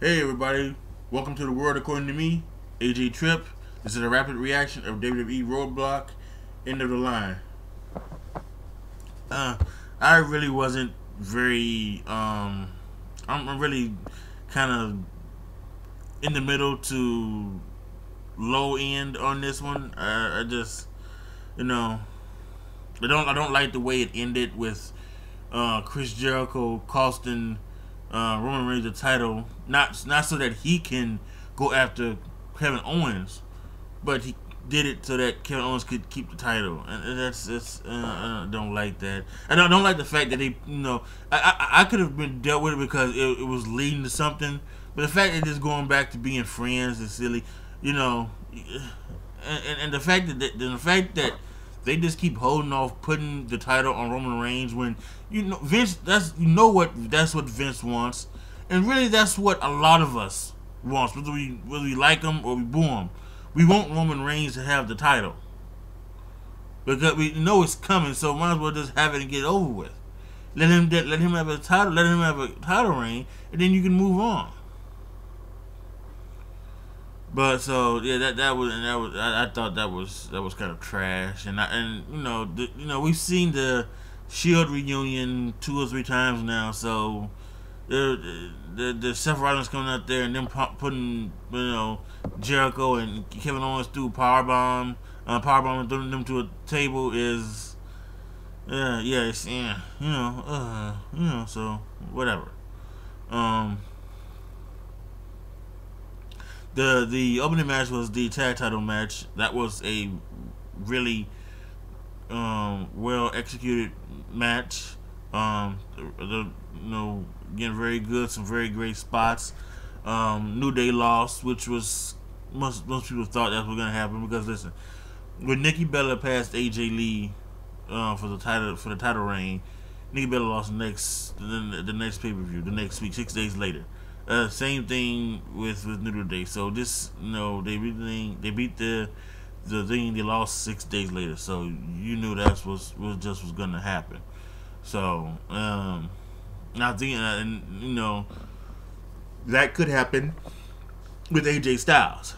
Hey everybody, welcome to the world according to me, AJ Tripp. This is a rapid reaction of WWE Roadblock, end of the line. I really wasn't very, I'm really kind of in the middle to low end on this one. I just, you know, I don't like the way it ended with Chris Jericho costing Roman Reigns the title, not so that he can go after Kevin Owens, but he did it so that Kevin Owens could keep the title, and I don't like that. And I don't like the fact that I could have been dealt with it because it was leading to something, but the fact that it's going back to being friends is silly, and the fact that they just keep holding off putting the title on Roman Reigns when Vince. That's what Vince wants, and really that's what a lot of us wants. Whether we like him or we boo him, we want Roman Reigns to have the title because we know it's coming. So might as well just have it and get it over with. Let him have a title. Let him have a title reign, and then you can move on. But so yeah, I thought that was kind of trash, and we've seen the Shield reunion 2 or 3 times now, so the Seth Rollins coming out there and them putting Jericho and Kevin Owens through powerbomb and throwing them to a table is so whatever. The opening match was the tag title match. That was a really well executed match. Getting very good, some very great spots. New Day lost, which was most people thought that was gonna happen because listen, when Nikki Bella passed AJ Lee for the title reign, Nikki Bella lost the next pay-per-view the next week, 6 days later. Same thing with New Day. So this, they beat the thing. They lost 6 days later. So you knew that was gonna happen. So I think that could happen with AJ Styles.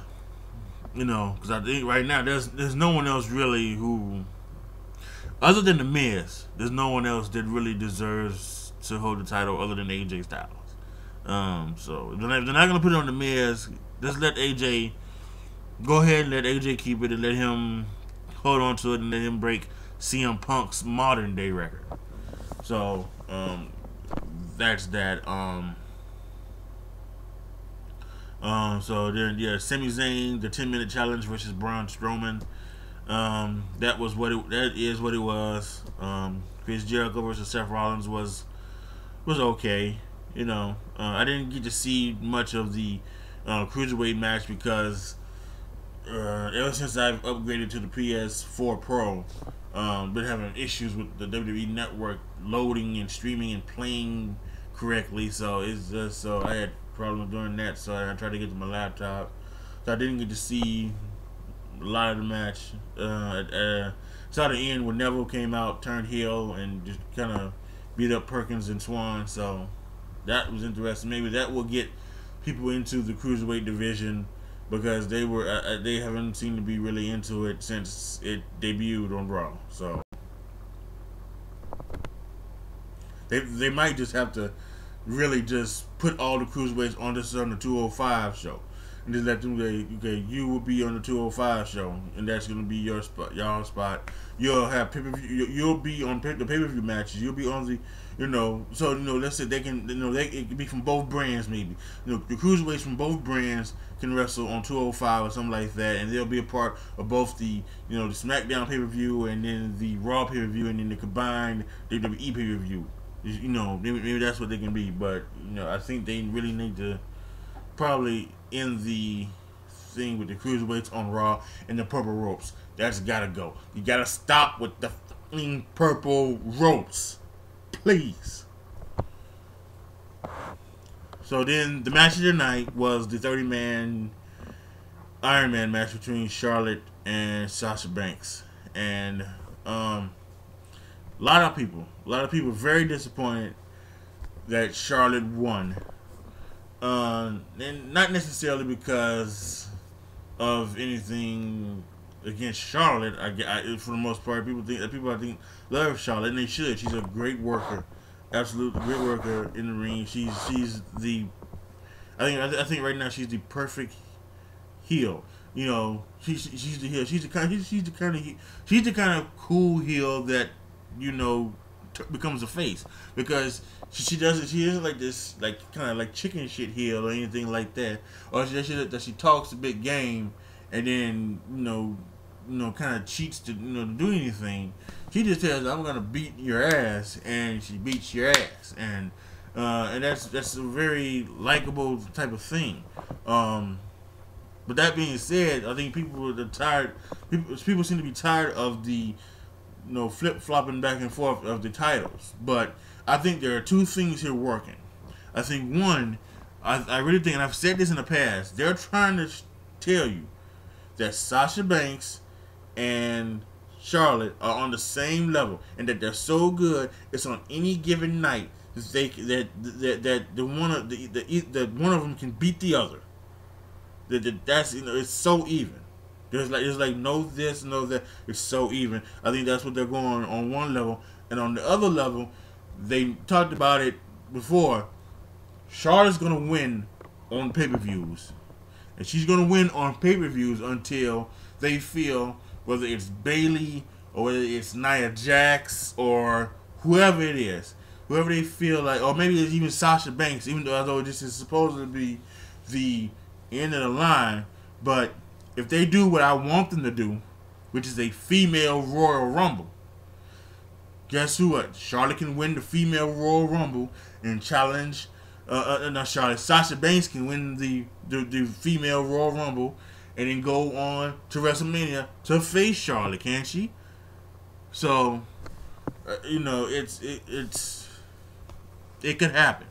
Because I think right now there's no one else really who, other than the Miz, there's no one else that really deserves to hold the title other than AJ Styles. So if they're not gonna put it on the Miz, just let AJ go ahead and let AJ keep it and let him hold on to it and let him break CM Punk's modern day record. So that's that. So then Sami Zayn, the 10-minute challenge versus Braun Strowman. That is what it was. Chris Jericho versus Seth Rollins was okay. I didn't get to see much of the cruiserweight match because ever since I've upgraded to the PS4 Pro, been having issues with the WWE Network loading and streaming and playing correctly. So I had problems doing that. So I tried to get to my laptop. So I didn't get to see a lot of the match. Saw the end when Neville came out, turned heel, and just kind of beat up Perkins and Swan. So that was interesting. Maybe that will get people into the cruiserweight division because they haven't seemed to be really into it since it debuted on Raw. So they might just have to really just put all the cruiserweights on the 205 show and just let them say, okay, you will be on the 205 show, and that's gonna be your spot, y'all spot. You'll have pay-per-view. You'll be on the pay-per-view matches. You'll be on the, So let's say they can, it could be from both brands maybe. The cruiserweights from both brands can wrestle on 205 or something like that, and they'll be a part of both the, the SmackDown pay-per-view and then the Raw pay-per-view and then the combined WWE pay-per-view. Maybe that's what they can be, but I think they really need to probably end the thing with the cruiserweights on Raw and the purple ropes. That's gotta go. You gotta stop with the fucking purple ropes, please. So then the match of the night was the 30-man Iron Man match between Charlotte and Sasha Banks, and a lot of people very disappointed that Charlotte won. And not necessarily because of anything against Charlotte. For the most part, people I think love Charlotte, and they should. She's a great worker, absolute great worker in the ring. She's the I think right now she's the perfect heel. You know, she's the heel. She's the kind of cool heel that, you know, becomes a face, because she isn't like this, like kind of like chicken shit heel or anything like that, or she talks a big game and then kind of cheats to to do anything. She just tells, I'm gonna beat your ass, and she beats your ass, and that's a very likable type of thing. But that being said, I think people are tired. People seem to be tired of the flip flopping back and forth of the titles. But I think there are two things here working. I think one, I really think, and I've said this in the past, they're trying to tell you that Sasha Banks and Charlotte are on the same level, and that they're so good, it's on any given night that one of them can beat the other. That's it's so even. There's like no this, no that. It's so even. I think that's what they're going on one level, and on the other level, they talked about it before. Charlotte's gonna win on pay-per-views, and she's gonna win on pay-per-views until they feel, whether it's Bayley or whether it's Nia Jax or whoever it is, whoever they feel like, or maybe it's even Sasha Banks, even though this is supposed to be the end of the line. But if they do what I want them to do, which is a female Royal Rumble, guess who? Charlotte can win the female Royal Rumble and challenge. Not Charlotte. Sasha Banks can win the female Royal Rumble and then go on to WrestleMania to face Charlotte, can't she? So, it could happen.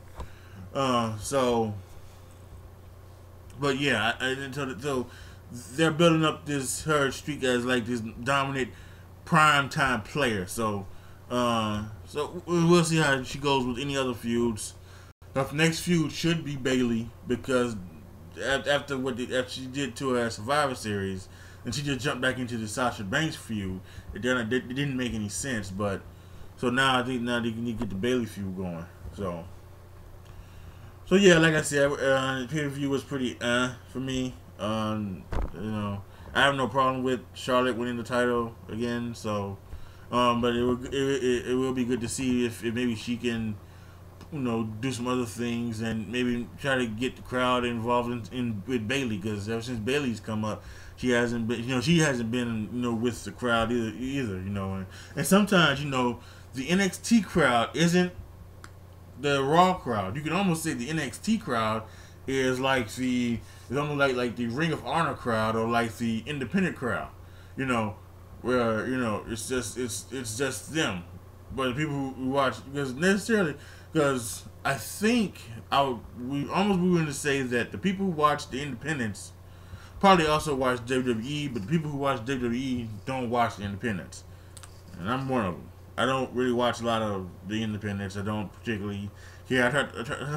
But yeah, so they're building up her streak as like this dominant prime time player. So we'll see how she goes with any other feuds. Her next feud should be Bayley, because after she did to her Survivor Series, and she just jumped back into the Sasha Banks feud, it didn't make any sense. But so now I think they can get the Bayley feud going. So yeah, like I said, the pay-per-view was pretty for me. I have no problem with Charlotte winning the title again. So, but it will be good to see if maybe she can, do some other things and maybe try to get the crowd involved with Bayley, because ever since Bayley's come up, she hasn't been, with the crowd either. And sometimes the NXT crowd isn't the Raw crowd. You can almost say the NXT crowd is like it's almost like the Ring of Honor crowd, or like the independent crowd, where it's just them. But the people who watch, because I think we almost be willing to say that the people who watch the independents probably also watch WWE, but the people who watch WWE don't watch the independents, and I'm one of them. I don't really watch a lot of the independents. I don't particularly care.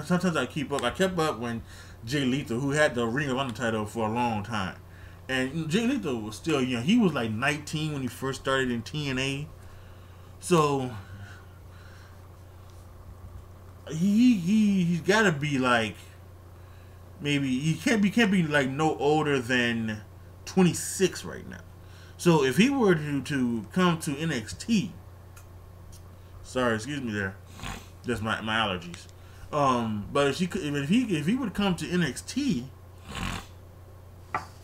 Sometimes I keep up. I kept up when Jay Lethal, who had the Ring of Honor title for a long time, and Jay Lethal was still young. He was like 19 when he first started in TNA, so he's got to be like, maybe he can't be like no older than 26 right now. So if he were to come to NXT. Sorry, excuse me there. That's my allergies. But if he would come to NXT,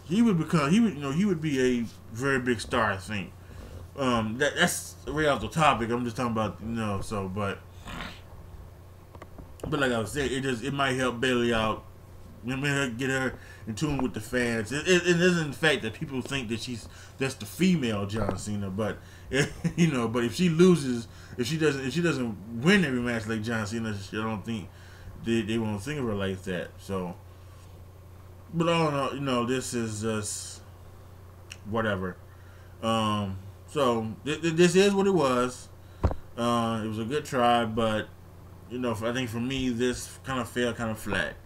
he would be a very big star, I think. That's right off the topic. I'm just talking about but like I was saying, it might help Bayley out. It might get her in tune with the fans. It isn't the fact that people think that that's the female John Cena, but but if she loses, if she doesn't win every match like John Cena, I don't think they won't think of her like that. So, but all in all, this is just whatever. So this is what it was. It was a good try, but I think for me this kind of fell kind of flat.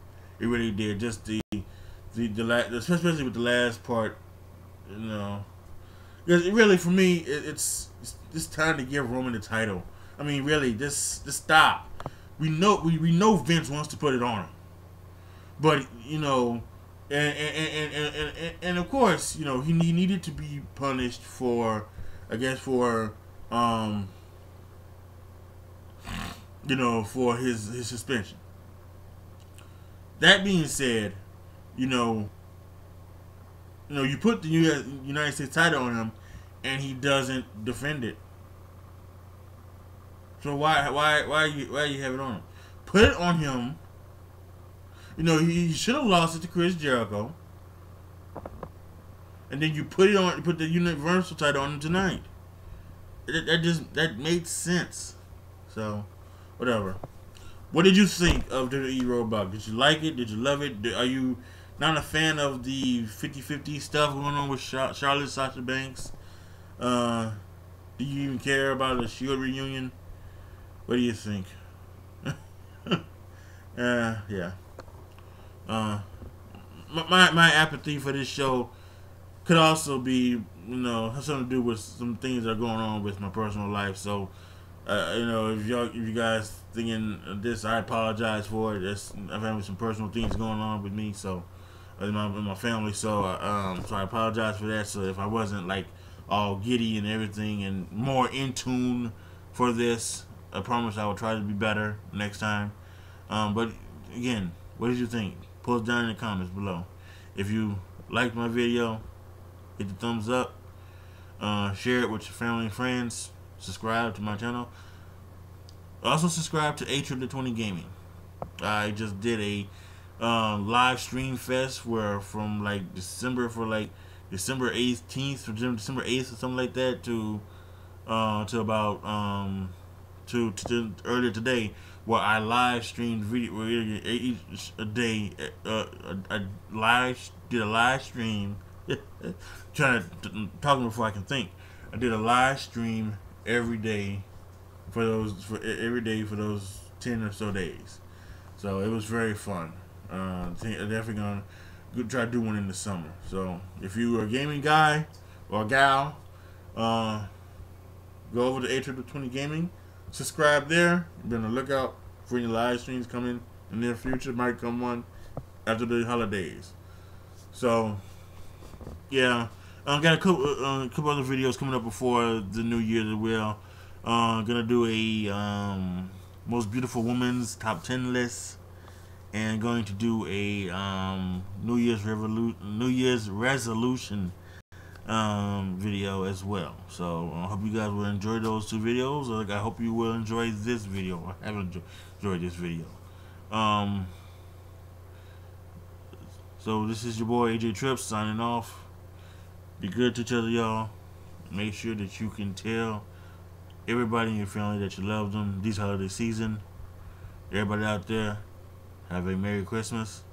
It really did. Just especially with the last part, you know. Because it really, for me, it's time to give Roman the title. I mean, really, just stop. We know Vince wants to put it on him, but you know, and of course, you know, he needed to be punished for, I guess, for you know, for his suspension. That being said, you know, you put the United States title on him, and he doesn't defend it. So why you have it on him? Put it on him. You know, he should have lost it to Chris Jericho, and then you put the Universal title on him tonight. That made sense. So, whatever. What did you think of WWE Roadblock? Did you like it? Did you love it? Are you not a fan of the 50-50 stuff going on with Charlotte, Sasha Banks? Do you even care about a Shield reunion? What do you think? Yeah. My apathy for this show could also be, you know, have something to do with some things that are going on with my personal life. So, you know, if you guys thinking of this, I apologize for it. I'm having some personal things going on with me, so in my family. So, so I apologize for that. So if I wasn't like all giddy and everything and more in tune for this, I promise I will try to be better next time. But again, what did you think? Post down in the comments below. If you liked my video, hit the thumbs up. Share it with your family and friends. Subscribe to my channel. Also subscribe to A20 Gaming. I just did a live stream fest where from like December 18th or December 8th or something like that to about to earlier today, where I live streamed video each a day. I did a live stream. Talking before I can think. I did a live stream every day for those 10 or so days. So it was very fun. I'm definitely gonna try to do one in the summer. So if you are a gaming guy or a gal, go over to A20 Gaming, subscribe there. Be on the lookout for any live streams coming in the near future. Might come one after the holidays. So yeah, I got a couple other videos coming up before the new year as well. Gonna do a most beautiful women's top 10 list, and going to do a New Year's resolution video as well. So I hope you guys will enjoy those two videos. Like, I hope you will enjoy this video. I have enjoyed this video. So this is your boy AJ Trips signing off. Be good to each other, y'all. Make sure that you can tell everybody in your family that you love them this holiday season. Everybody out there, have a Merry Christmas,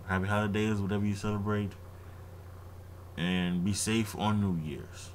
Happy Holidays, whatever you celebrate, and be safe on New Year's.